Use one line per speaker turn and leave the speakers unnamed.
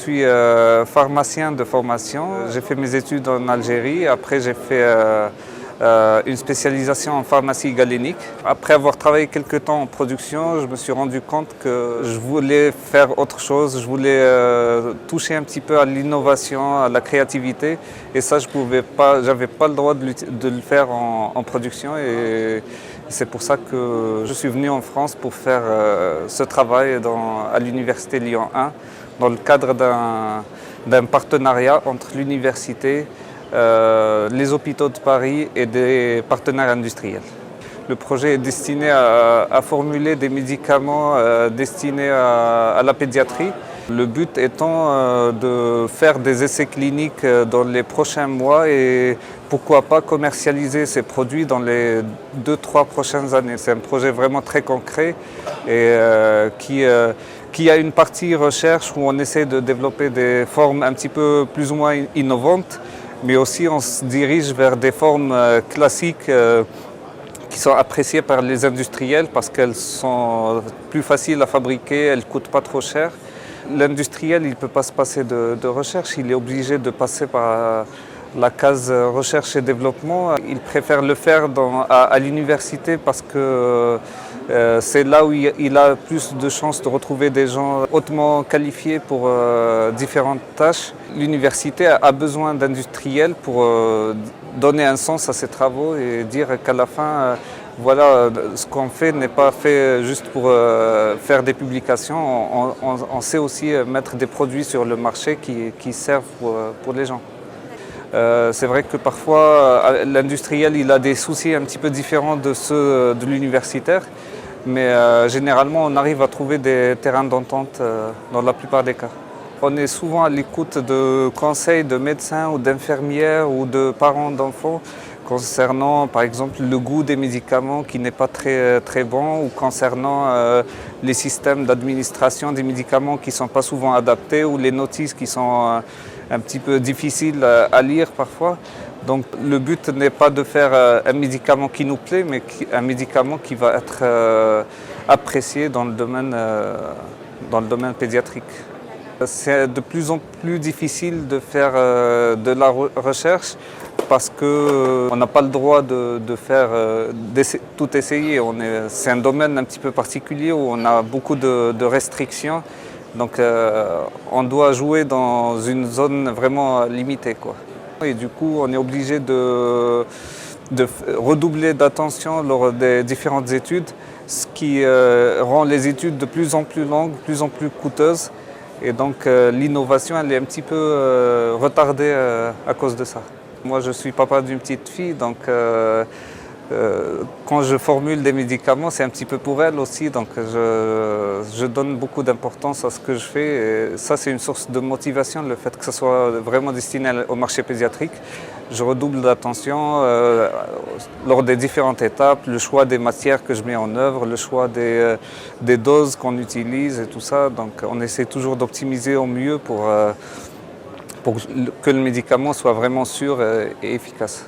suis pharmacien de formation. J'ai fait mes études en Algérie. Après, j'ai fait une spécialisation en pharmacie galénique. Après avoir travaillé quelques temps en production, je me suis rendu compte que je voulais faire autre chose. Je voulais toucher un petit peu à l'innovation, à la créativité. Et ça, je n'avais pas le droit de le faire en production. Et c'est pour ça que je suis venu en France pour faire ce travail à l'Université Lyon 1, dans le cadre d'un partenariat entre l'université, les hôpitaux de Paris et des partenaires industriels. Le projet est destiné à formuler des médicaments destinés à la pédiatrie. Le but étant de faire des essais cliniques dans les prochains mois et pourquoi pas commercialiser ces produits dans les 2-3 prochaines années. C'est un projet vraiment très concret et qui a une partie recherche où on essaie de développer des formes un petit peu plus ou moins innovantes, mais aussi on se dirige vers des formes classiques qui sont appréciées par les industriels parce qu'elles sont plus faciles à fabriquer, elles ne coûtent pas trop cher. L'industriel, il ne peut pas se passer de recherche, il est obligé de passer par la case recherche et développement. Il préfère le faire à l'université parce que c'est là où il a plus de chances de retrouver des gens hautement qualifiés pour différentes tâches. L'université a besoin d'industriels pour donner un sens à ses travaux et dire qu'à la fin, voilà, ce qu'on fait n'est pas fait juste pour faire des publications. On sait aussi mettre des produits sur le marché qui servent pour les gens. C'est vrai que parfois, l'industriel il a des soucis un petit peu différents de ceux de l'universitaire, mais généralement, on arrive à trouver des terrains d'entente dans la plupart des cas. On est souvent à l'écoute de conseils de médecins ou d'infirmières ou de parents d'enfants concernant par exemple le goût des médicaments qui n'est pas très bon ou concernant les systèmes d'administration des médicaments qui ne sont pas souvent adaptés ou les notices qui sont un petit peu difficiles à lire parfois. Donc le but n'est pas de faire un médicament qui nous plaît, mais un médicament qui va être apprécié dans le domaine pédiatrique. C'est de plus en plus difficile de faire de la recherche parce qu'on n'a pas le droit de tout essayer. C'est un domaine un petit peu particulier où on a beaucoup de restrictions. Donc on doit jouer dans une zone vraiment limitée, quoi. Et du coup, on est obligé de redoubler d'attention lors des différentes études, ce qui rend les études de plus en plus longues, de plus en plus coûteuses. Et donc l'innovation, elle est un petit peu retardée à cause de ça. Moi, je suis papa d'une petite fille, donc quand je formule des médicaments, c'est un petit peu pour elle aussi. Donc je donne beaucoup d'importance à ce que je fais. Et ça, c'est une source de motivation, le fait que ce soit vraiment destiné au marché pédiatrique. Je redouble d'attention lors des différentes étapes, le choix des matières que je mets en œuvre, le choix des doses qu'on utilise et tout ça. Donc on essaie toujours d'optimiser au mieux pour que le médicament soit vraiment sûr et efficace.